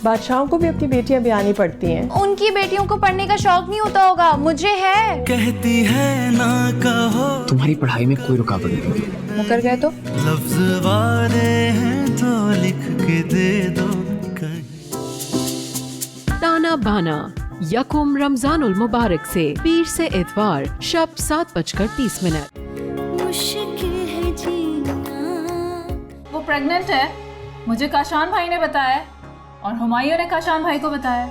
बादशाहों को भी अपनी बेटियां ब्यानी पड़ती हैं। उनकी बेटियों को पढ़ने का शौक नहीं होता होगा, मुझे है। कहती है ना कहो, तुम्हारी पढ़ाई में कोई रुकावट नहीं। मुकर गए तो लफ्ज वाले हैं तो लिख के दे दो कहीं। ताना बाना यकुम रमजानुल मुबारक से पीर से इतवार शब 7:30। वो प्रेग्नेंट है, मुझे काशान भाई ने बताया और हुमायूं ने काशान भाई को बताया।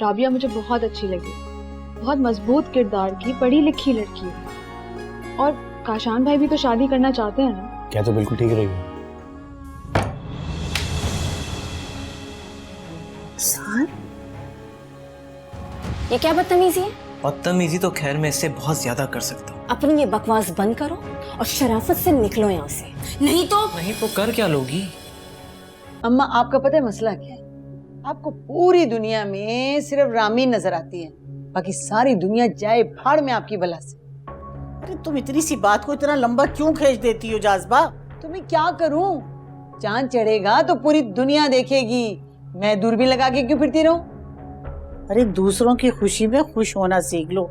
राबिया मुझे बहुत अच्छी लगी, बहुत मजबूत किरदार की, पढ़ी लिखी लड़की है। और काशान भाई भी तो शादी करना चाहते हैं ना? क्या तो बिल्कुल ठीक रही है। ये क्या बदतमीजी है? बदतमीजी तो खैर मैं इससे बहुत ज्यादा कर सकता हूँ। अपनी ये बकवास बंद करो और शराफत से निकलो यहाँ से, नहीं तो कर क्या लोगी? अम्मा, आपका पता है मसला क्या है? आपको पूरी दुनिया में सिर्फ रामीन नजर आती है, बाकी सारी दुनिया जाए भाड़ में आपकी बला से। अरे तुम इतनी सी बात को इतना लंबा क्यों खींच देती हो जाज़बा? तुम्हें क्या करूं? चांद चढ़ेगा तो पूरी दुनिया देखेगी, मैं दूरबीन लगा के क्यों फिरती रहूं? अरे दूसरों की खुशी में खुश होना सीख लो।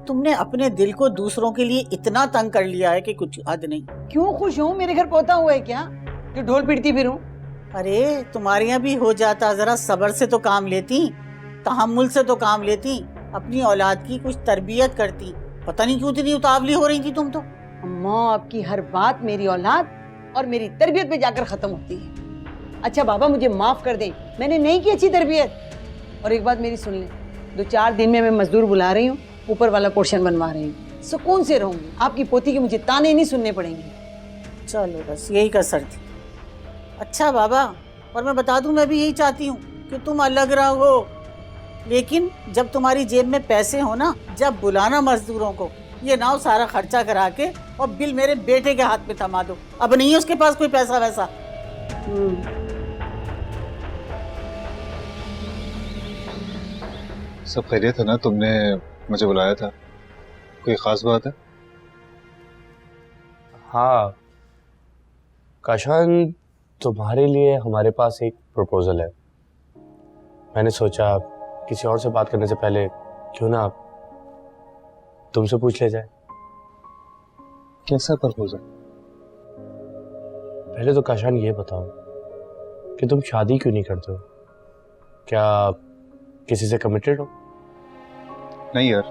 तुमने अपने दिल को दूसरों के लिए इतना तंग कर लिया है कि कुछ हद नहीं। क्यों खुश हूँ? मेरे घर पोता हुआ है क्या जो ढोल पीटती फिरूं? अरे तुम्हारे यहाँ भी हो जाता, जरा सब्र से तो काम लेती, तहम्मुल से तो काम लेती, अपनी औलाद की कुछ तरबियत करती। पता नहीं क्यों इतनी उतावली हो रही थी तुम तो। अम्मा, आपकी हर बात मेरी औलाद और मेरी तरबियत पे जाकर खत्म होती है। अच्छा बाबा, मुझे माफ कर दें, मैंने नहीं की अच्छी तरबियत। और एक बात मेरी सुन लें, 2-4 दिन में मैं मजदूर बुला रही हूँ, ऊपर वाला पोर्शन बनवा रही हूँ, सुकून से रहूंगी। आपकी पोती के मुझे ताने नहीं सुनने पड़ेंगे। चलो बस यही कसर थी। अच्छा बाबा, और मैं बता दूं, मैं भी यही चाहती हूँ कि तुम अलग रहो, लेकिन जब तुम्हारी जेब में पैसे हो ना, जब बुलाना मजदूरों को, ये ना हो सारा खर्चा करा के और बिल मेरे बेटे के हाथ में थमा दो। अब नहीं है उसके पास कोई पैसा वैसा। सब खैरियत है ना? तुमने मुझे बुलाया था, कोई खास बात है? हाँ काशान, तुम्हारे लिए हमारे पास एक प्रपोजल है। मैंने सोचा किसी और से बात करने से पहले क्यों ना तुमसे पूछ ले जाए। कैसा प्रपोजल? पहले तो काशान ये बताओ कि तुम शादी क्यों नहीं करते हो? क्या किसी से कमिटेड हो? नहीं यार,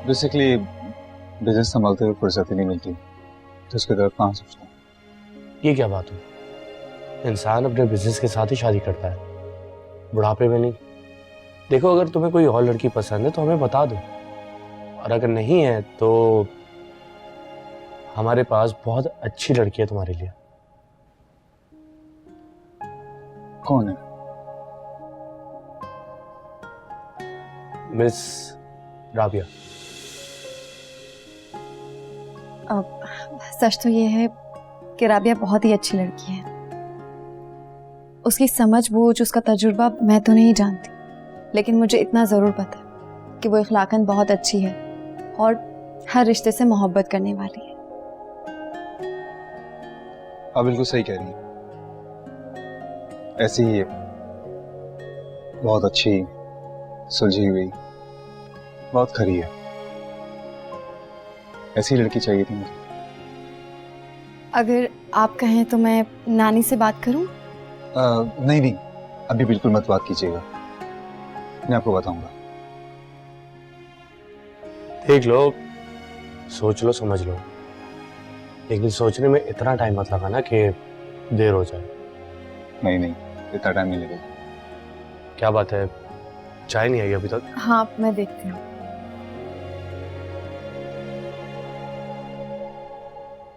बेसिकली बिजनेस संभालते हुए फुर्सत ही नहीं मिलती, तो इसके तरफ कहाँ सोचता हूँ। ये क्या बात हुई? इंसान अपने बिजनेस के साथ ही शादी करता है, बुढ़ापे में नहीं। देखो, अगर तुम्हें कोई और लड़की पसंद है तो हमें बता दो, और अगर नहीं है तो हमारे पास बहुत अच्छी लड़की है तुम्हारे लिए। कौन है? मिस राबिया। अब सच तो ये है कि राबिया बहुत ही अच्छी लड़की है। उसकी समझ बूझ, उसका तजुर्बा मैं तो नहीं जानती, लेकिन मुझे इतना ज़रूर पता है कि वो इखलाकन बहुत अच्छी है और हर रिश्ते से मोहब्बत करने वाली है। आप बिल्कुल सही कह रही हैं, ऐसी ही बहुत अच्छी, सुलझी हुई, बहुत खरी है, ऐसी लड़की चाहिए थी मुझे। अगर आप कहें तो मैं नानी से बात करूं? नहीं नहीं, अभी बिल्कुल मत बात कीजिएगा, मैं आपको बताऊंगा। देख लो, सोच लो, समझ लो, लेकिन सोचने में इतना टाइम मत लगाना कि देर हो जाए। नहीं नहीं, इतना टाइम नहीं लगेगा। क्या बात है, चाय नहीं आई अभी तक? हाँ, मैं देखती हूँ।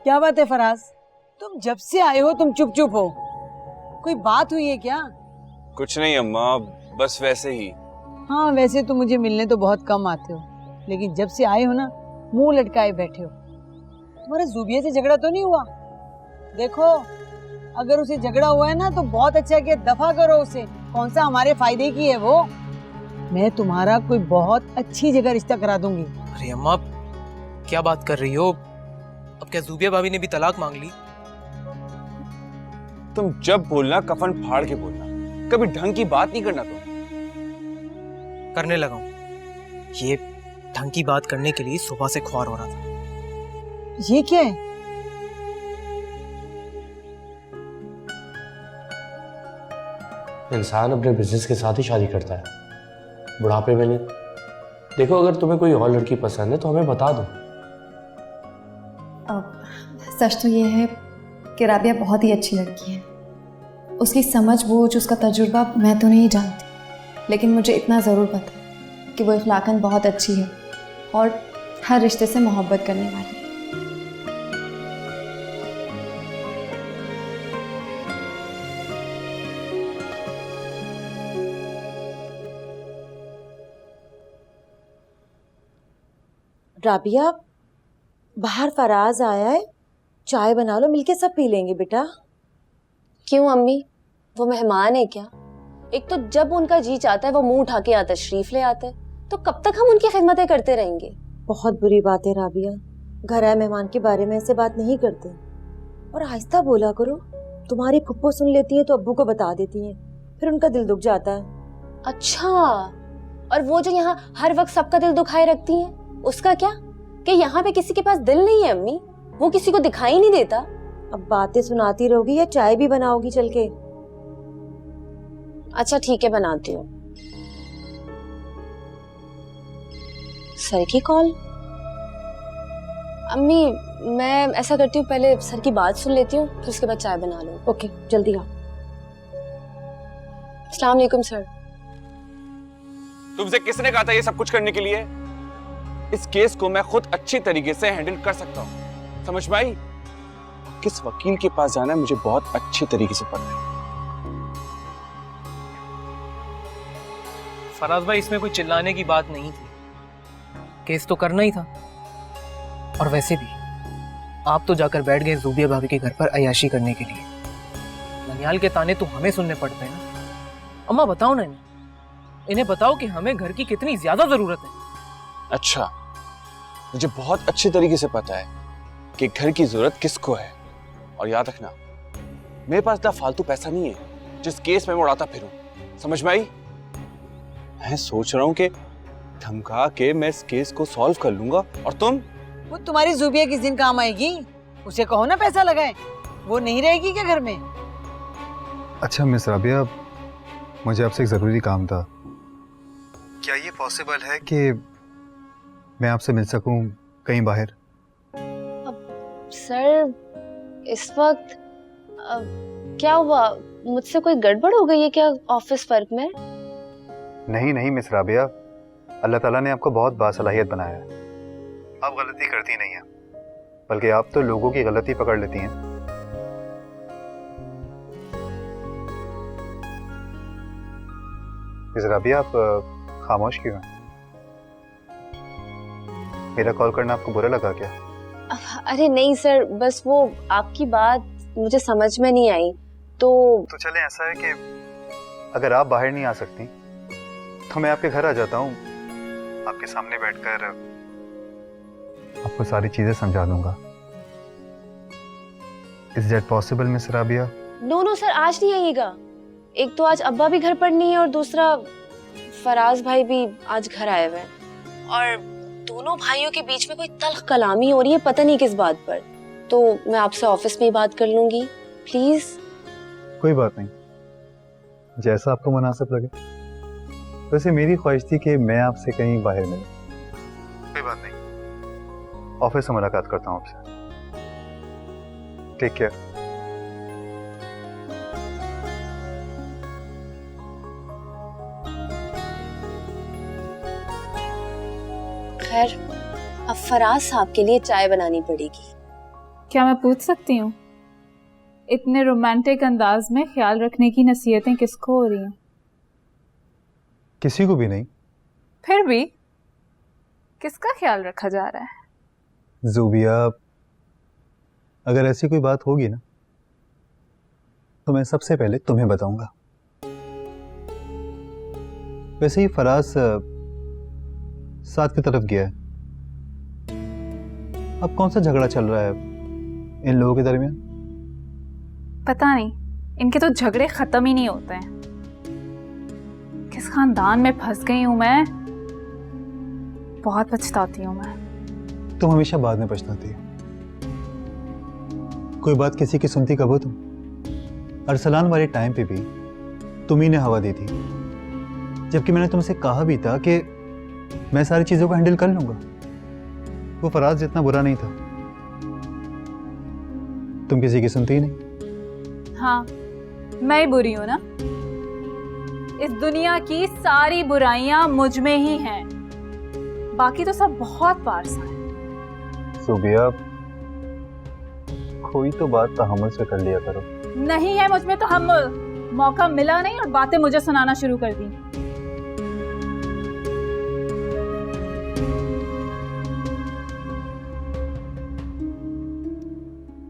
क्या बात है फराज, तुम जब से आए हो तुम चुप चुप हो, कोई बात हुई है क्या? कुछ नहीं अम्मा, बस वैसे ही। हाँ, वैसे तो मुझे मिलने तो बहुत कम आते हो, लेकिन जब से आए हो ना, मुंह लटकाए बैठे हो। तुम्हारा ज़ुबिया से झगड़ा तो नहीं हुआ? देखो, अगर उसे झगड़ा हुआ है ना तो बहुत अच्छा किया, दफा करो उसे। कौन सा हमारे फायदे की है वो? मैं तुम्हारा कोई बहुत अच्छी जगह रिश्ता करा दूंगी। अरे अम्मा, क्या बात कर रही हो? अब क्या ज़ुबिया भाभी ने भी तलाक मांग ली? तुम जब बोलना कफन फाड़ के बोलना, कभी ढंग की बात नहीं करना तुम। करने लगा हूँ। ये ढंग की बात करने के लिए सुबह से ख्वार हो रहा था। ये क्या है? इंसान अपने बिजनेस के साथ ही शादी करता है, बुढ़ापे में नहीं। देखो अगर तुम्हें कोई और लड़की पसंद है तो हमें बता दो। सच तो ये है कि राबिया बहुत ही अच्छी लड़की है। उसकी समझ बूझ, उसका तजुर्बा मैं तो नहीं जानती, लेकिन मुझे इतना ज़रूर पता है कि वो इखलाकन बहुत अच्छी है और हर रिश्ते से मोहब्बत करने वाली। राबिया, बाहर फराज आया है, चाय बना लो, मिलके सब पी लेंगे बेटा। क्यों अम्मी, वो मेहमान है क्या? एक तो जब उनका जी चाहता है वो मुंह उठा के आता तशरीफ ले आते हैं, तो कब तक हम उनकी खिदमतें करते रहेंगे? बहुत बुरी बात है राबिया, घर आए मेहमान के बारे में ऐसे बात नहीं करते। और आहिस्ता बोला करो, तुम्हारी फुप्पो सुन लेती है तो अब्बू को बता देती है, फिर उनका दिल दुख जाता है। अच्छा, और वो जो यहाँ हर वक्त सबका दिल दुखाए रखती हैं, उसका क्या? कि यहाँ पे किसी के पास दिल नहीं है अम्मी, वो किसी को दिखाई नहीं देता। अब बातें सुनाती रहोगी या चाय भी बनाओगी चल के? अच्छा ठीक है, बनाती हूँ। सर की कॉल? अम्मी मैं ऐसा करती हूँ, पहले सर की बात सुन लेती हूँ, फिर उसके बाद चाय बना लूँ। ओके, जल्दी आओ। अस्सलाम वालेकुम सर। तुमसे किसने कहा था ये सब कुछ करने के लिए? इस केस को मैं खुद अच्छी तरीके से हैंडल कर सकता हूँ, समझ में आई? किस वकील के पास जाना है मुझे बहुत अच्छे तरीके से पता है। फराज भाई, इसमें कोई चिल्लाने की बात नहीं थी, केस तो करना ही था। और वैसे भी आप तो जाकर बैठ गए ज़ूबिया भाभी के घर पर अय्याशी करने के लिए। ननियाल के ताने तो हमें सुनने पड़ते हैं ना। अम्मा बताओ ना इन्हें बताओ कि हमें घर की कितनी ज्यादा जरूरत है। अच्छा, मुझे बहुत अच्छे तरीके से पता है कि घर की जरूरत किसको है। और याद रखना, मेरे पास इतना फालतू पैसा नहीं है जिस केस में मैं उड़ाता फिरूं, समझ में आई? मैं सोच रहा हूं कि धमका के मैं इस केस को सॉल्व कर लूंगा। और तुम? वो तुम्हारी ज़ूबिया किस दिन काम आएगी? उसे कहो ना पैसा लगाए, वो नहीं रहेगी क्या घर में? अच्छा मिस राबिया, मुझे आपसे एक ज़रूरी काम था। क्या ये पॉसिबल है कि मैं आपसे मिल सकूं कहीं बाहर? सर इस वक्त क्या हुआ? मुझसे कोई गड़बड़ हो गई है क्या ऑफिस वर्क में? नहीं नहीं मिस राबिया, अल्लाह ताला ने आपको बहुत बासलाहियत बनाया है। आप गलती करती नहीं हैं, बल्कि आप तो लोगों की गलती पकड़ लेती हैं। मिस राबिया, आप खामोश क्यों हैं? मेरा कॉल करना आपको बुरा लगा क्या? अरे नहीं सर, बस वो आपकी बात मुझे समझ में नहीं आई तो चलें, ऐसा है कि अगर आप बाहर नहीं आ सकती तो मैं आपके घर आ जाता हूँ, आपके सामने बैठकर आपको सारी चीजें समझा दूंगा। Is that possible miss Rabia? No sir, आज नहीं आइएगा। एक तो आज अब्बा भी घर पर नहीं है और दूसरा फराज भाई भी आज घर आए हुए हैं और दोनों भाइयों के बीच में कोई तल्ख कलामी हो रही है, पता नहीं किस बात पर। तो मैं आपसे ऑफिस में ही बात कर लूंगी, प्लीज। कोई बात नहीं, जैसा आपको मुनासिब लगे। वैसे मेरी ख्वाहिश थी कि मैं आपसे कहीं बाहर मिलूं। कोई बात नहीं, ऑफिस से मुलाकात करता हूं आपसे। Take care. खैर, अब फराज साहब के लिए चाय बनानी पड़ेगी। क्या मैं पूछ सकती हूँ, इतने रोमांटिक अंदाज में ख्याल रखने की नसीहतें किसको हो रही हैं? किसी को भी नहीं। फिर भी किसका ख्याल रखा जा रहा है? ज़ूबिया, अगर ऐसी कोई बात होगी ना तो मैं सबसे पहले तुम्हें बताऊंगा। वैसे ही फराज साथ की तरफ गया है। अब कौन सा झगड़ा चल रहा है इन लोगों के दरमियान? पता नहीं, इनके तो झगड़े खत्म ही नहीं होते हैं। किस खानदान में फंस गई हूँ मैं। बहुत पछताती हूँ मैं। तुम हमेशा बाद में पछताती हो। कोई बात किसी की सुनती कब हो तुम? अरसलान वाले टाइम पे भी तुम ही ने हवा दी थी, जबकि मैंने तुमसे कहा भी था कि मैं सारी चीजों को हैंडल कर लूंगा। वो फराज जितना बुरा नहीं था। तुम किसी की सुनती ही नहीं। हाँ, मैं ही बुरी हूँ ना। इस दुनिया की सारी बुराइयां मुझ में ही हैं, बाकी तो सब बहुत पारसा है। सुबिया, कोई तो बात तहम्मुल से कर लिया करो। नहीं है मुझ में तो हम मौका मिला नहीं और बातें मुझे सुनाना शुरू कर दी।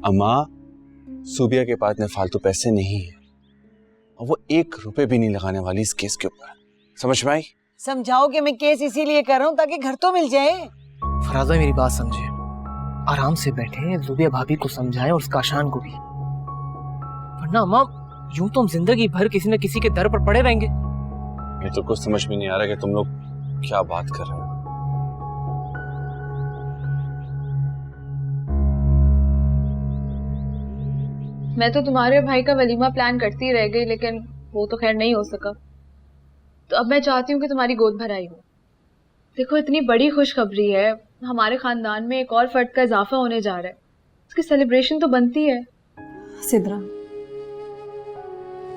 अम्मा, सुबिया के पास में फालतू पैसे नहीं है और वो 1 रुपए भी नहीं लगाने वाली इस केस के ऊपर। समझ में आई? समझाओ कि मैं केस इसीलिए कर रहा हूँ ताकि घर तो मिल जाए। फराज भाई मेरी बात समझे, आराम से बैठे, जुबिया भाभी को समझाएं और उस काशान को भी। वरना अम्मा यूं तो हम जिंदगी भर किसी न किसी के दर पर पड़े रहेंगे। ये तो कुछ समझ में नहीं आ रहा कि तुम लोग क्या बात कर रहे हो। मैं तो तुम्हारे भाई का वलीमा प्लान करती रह गई, लेकिन वो तो खैर नहीं हो सका। तो अब मैं चाहती हूँ कि तुम्हारी गोद भराई हो। देखो, इतनी बड़ी खुशखबरी है, हमारे खानदान में एक और फर्द का इजाफा होने जा रहा है, उसकी सेलिब्रेशन तो बनती है। सिद्रा,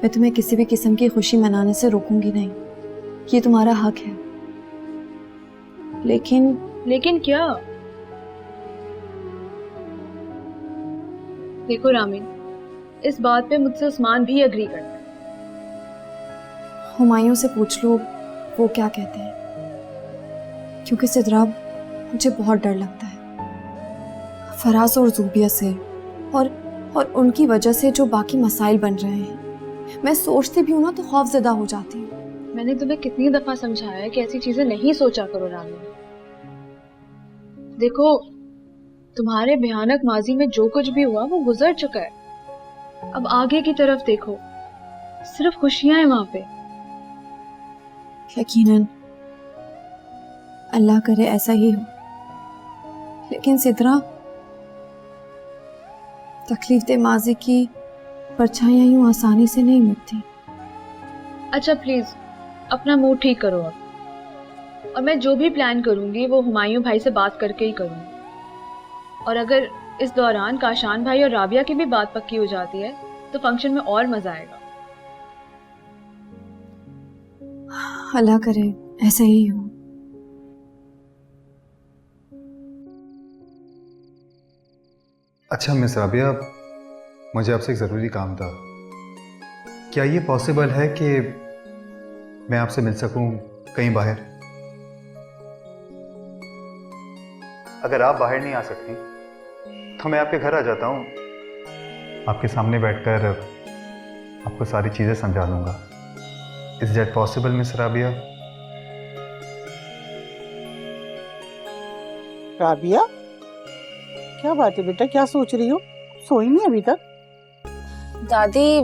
मैं तुम्हें किसी भी किस्म की खुशी मनाने से रोकूंगी नहीं, ये तुम्हारा हक है। लेकिन क्या? देखो रामीन, इस बात पे मुझसे उस्मान भी एग्री करता है। हुमायूं से पूछ लो वो क्या कहते हैं, क्योंकि सिद्रा मुझे बहुत डर लगता है फराज और ज़ूबिया से, और उनकी वजह से जो बाकी मसाइल बन रहे हैं। मैं सोचती भी हूँ ना तो खौफज़दा हो जाती हूँ। मैंने तुम्हें कितनी दफा समझाया है कि ऐसी चीजें नहीं सोचा करो रामीन। देखो, तुम्हारे भयानक माजी में जो कुछ भी हुआ वो गुजर चुका है। अब आगे की तरफ देखो, सिर्फ खुशियां हैं वहां पे। यकीनन, अल्लाह करे ऐसा ही हो। लेकिन सिद्रा, तकलीफ दे माजी की परछाइयां यूं आसानी से नहीं मिटती। अच्छा प्लीज अपना मूड ठीक करो अब, और मैं जो भी प्लान करूंगी वो हुमायूं भाई से बात करके ही करूंगी। और अगर इस दौरान काशान भाई और राबिया की भी बात पक्की हो जाती है तो फंक्शन में और मजा आएगा। अल्लाह करे ऐसा ही हो। अच्छा मिस राबिया, मुझे आपसे एक ज़रूरी काम था। क्या ये पॉसिबल है कि मैं आपसे मिल सकूं कहीं बाहर? अगर आप बाहर नहीं आ सकती तो मैं आपके घर आ जाता हूँ, आपके सामने बैठकर आपको सारी चीज़ें समझा दूंगा। Is that possible miss Rabia? Rabia, क्या बात है बेटा, क्या सोच रही हो? सोई नहीं अभी तक? दादी,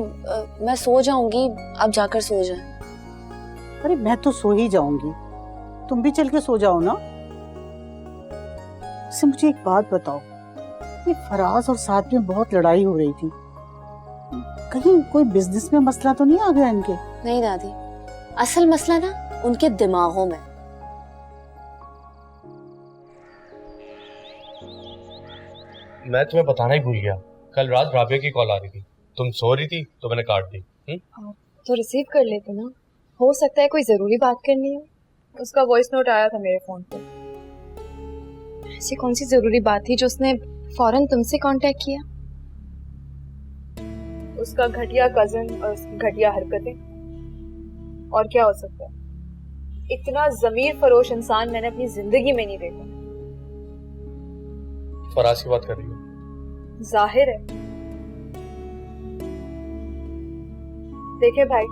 मैं सो जाऊंगी, आप जाकर सो जाएं। अरे मैं तो सो ही जाऊंगी, तुम भी चल के सो जाओ ना। से मुझे एक बात बताओ, ये फराज और साथ में बहुत लड़ाई हो रही थी, कहीं कोई बिजनेस में मसला तो नहीं आ गया इनके? नहीं दादी, असल मसला ना उनके दिमागों में। मैं तुम्हें बताना ही भूल गया, कल रात राबिया की कॉल आ रही थी, तुम सो रही थी तो मैंने काट दी। तो रिसीव कर लेते ना, हो सकता है कोई जरूरी बात करनी हो। उसका वॉइस नोट आया था मेरे फोन पे। ऐसी कौन सी जरूरी बात थी जो उसने फौरन तुमसे कांटेक्ट किया? उसका घटिया कजन और उसकी घटिया हरकतें, और क्या हो सकता है? इतना जमीर फरोश इंसान मैंने अपनी जिंदगी में नहीं देखा। फराज की बात कर रही हो? जाहिर है। देखिए भाई,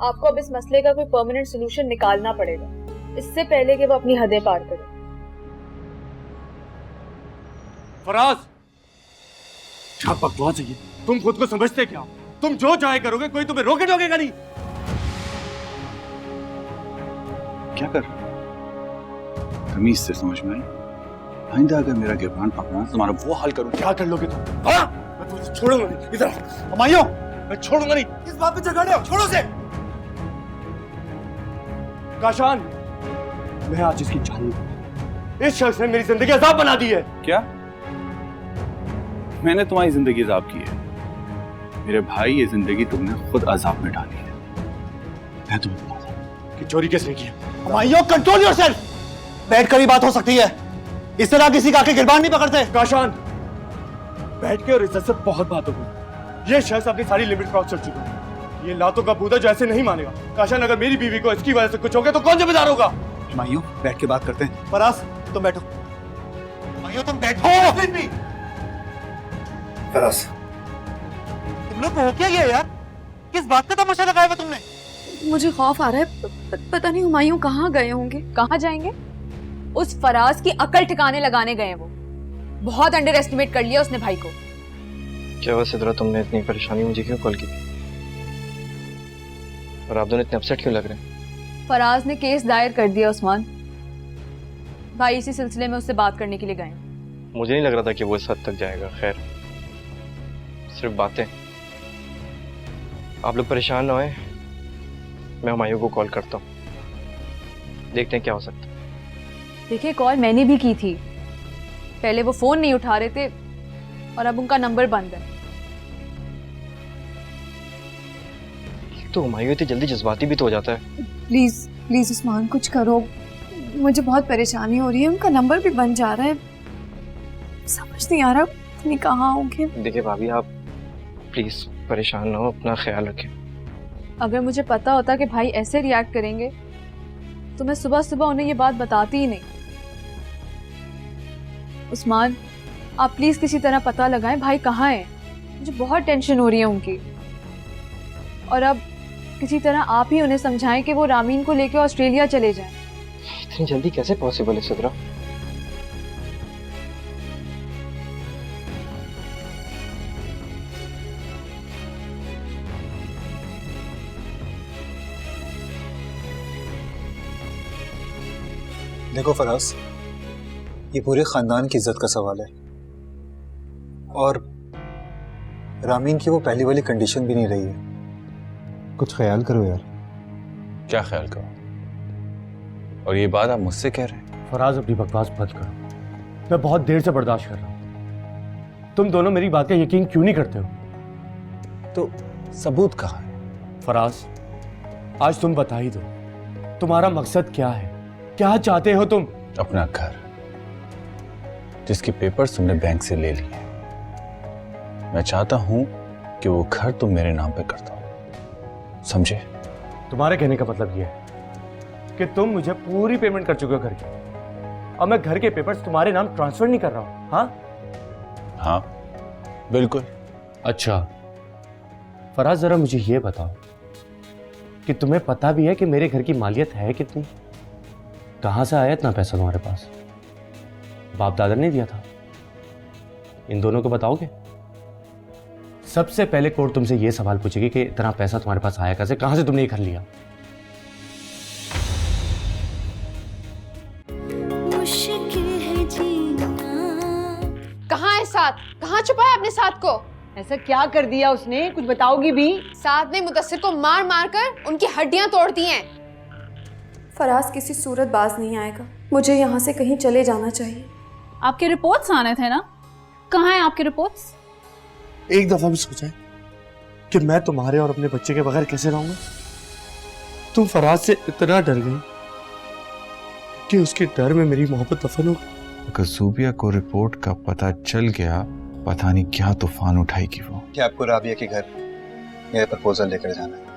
आपको अब इस मसले का कोई परमानेंट सोल्यूशन निकालना पड़ेगा, इससे पहले कि वो अपनी हदें पार करे। फराज, क्या बकवास है ये? तुम खुद को समझते क्या? तुम जो चाहे करोगे, कोई तुम्हें रोके टोकेगा नहीं। क्या कर तमीज से समझ में आई? आइंदा अगर मेरा गिरबान पकड़ा तो तुम्हारा वो हाल करूं। क्या कर लोगे तुम? हाँ? मैं तुझे छोड़ूंगा नहीं। इधर हमायूं, मैं छोड़ूंगा नहीं। किस बात पे झगड़ रहे हो? छोड़ो से। काशान, मैं आज इसकी जान इस शख्स ने मेरी जिंदगी अजाब बना दी है। क्या? मैंने तुम्हारी जिंदगी अजाब की है? मेरे भाई, ये जिंदगी तुमने खुद अजाब में डाली है। मैं तुम्हें बताता हूं कि चोरी किसने की है। Humayun, control yourself. बैठकर ही बात हो सकती है, इस तरह किसी का आके गिरबान नहीं पकड़ते। काशान, बैठ के और इज्जत से बहुत बात होगी। ये शख्स अपनी सारी लिमिट क्रॉस कर चुका है। ये लातों का बूदा जो ऐसे नहीं मानेगा। काशान, अगर मेरी बीवी को इसकी वजह से कुछ हो गया तो कौन जिम्मेदार होगा? हमायूं, बैठ के बात करते हैं। फराज, तुम बैठो। हमायूं, तुम बैठो। फराज, तुम लोग हो क्या ये यार? किस बात का तमाशा लगाया हुआ तुमने? मुझे खौफ आ रहा है, पता नहीं हुमायूं कहाँ गए होंगे। कहाँ जाएंगे? उस फराज की अकल ठिकाने लगाने गए वो। बहुत अंडर एस्टिमेट कर लिया उसने भाई को। क्या हुआ सिद्रा, तुमने इतनी परेशानी मुझे क्यों कॉल की? और आप दोनों इतने अपसेट क्यों लग रहे हैं? फराज ने केस दायर कर दिया उस्मान भाई, इसी सिलसिले में उससे बात करने के लिए गए। मुझे नहीं लग रहा था कि वो इस हद तक जाएगा। खैर, सिर्फ बातें। आप लोग परेशान ना होए, मैं हुमायूं को कॉल करता हूँ, देखते हैं क्या हो सकता है। देखिए, कॉल मैंने भी की थी, पहले वो फोन नहीं उठा रहे थे और अब उनका नंबर बंद है। तो हुमायूं इतनी जल्दी जज्बाती भी तो हो जाता है। प्लीज प्लीज उस्मान, कुछ करो, मुझे बहुत परेशानी हो रही है। उनका नंबर भी बन जा रहा है, समझ नहीं आ रहा नहीं कहाँ होंगे। देखिए भाभी, आप प्लीज परेशान ना हो, अपना ख्याल रखें। अगर मुझे पता होता कि भाई ऐसे रिएक्ट करेंगे तो मैं सुबह सुबह उन्हें ये बात बताती ही नहीं। उस्मान, आप प्लीज किसी तरह पता लगाएं भाई कहाँ हैं। मुझे बहुत टेंशन हो रही है उनकी। और अब किसी तरह आप ही उन्हें समझाएं कि वो रामीन को लेकर ऑस्ट्रेलिया चले जाएं। इतनी जल्दी कैसे पॉसिबल है सिद्रा? देखो फराज, ये पूरे खानदान की इज्जत का सवाल है और रामीन की वो पहली वाली कंडीशन भी नहीं रही है। कुछ ख्याल करो यार। क्या ख्याल करो? और ये बात आप मुझसे कह रहे हैं? फराज, अपनी बकवास बंद करो। मैं बहुत देर से बर्दाश्त कर रहा हूँ। तुम दोनों मेरी बात का यकीन क्यों नहीं करते हो? तो सबूत कहाँ है? फराज, आज तुम बता ही दो, तुम्हारा मकसद क्या है? क्या चाहते हो तुम? अपना घर, जिसके पेपर्स तुमने बैंक से ले लिए। मैं चाहता हूं कि वो घर तुम मेरे नाम पे कर दो, समझे? तुम्हारे कहने का मतलब यह है कि तुम मुझे पूरी पेमेंट कर चुके हो घर की, और मैं घर के पेपर्स तुम्हारे नाम ट्रांसफर नहीं कर रहा हूं। हाँ हाँ, बिल्कुल। अच्छा फराज, जरा मुझे ये बताओ कि तुम्हें पता भी है कि मेरे घर की मालियत है कितनी? कहां से आया इतना पैसा तुम्हारे पास? बाप दादा ने दिया था? इन दोनों को बताओगे? सबसे पहले कोर्ट तुमसे यह सवाल पूछेगी कि इतना पैसा तुम्हारे पास आया कैसे, कहां से तुमने ये कर लिया? कहाँ है साथ? कहाँ छुपाया अपने साथ को? ऐसा क्या कर दिया उसने, कुछ बताओगी भी? साथ ने मुदस्सिर को मार मार कर उनकी हड्डियां तोड़ दी हैं। फराज किसी सूरत बाज नहीं आएगा, मुझे यहाँ से कहीं चले जाना चाहिए। आपके रिपोर्ट्स आने थे ना, कहाँ हैं आपके रिपोर्ट्स? एक दफा भी सोचा है कि मैं तुम्हारे और अपने बच्चे के बगैर कैसे रहूंगा? तुम फराज से इतना डर गई कि उसके डर में मेरी मोहब्बत दफन हो गई। अगर ज़ूबिया को रिपोर्ट का पता चल गया, पता नहीं क्या तूफान उठाएगी वो। क्या आपको राबिया के घर मेरा प्रपोजल लेकर जाना है?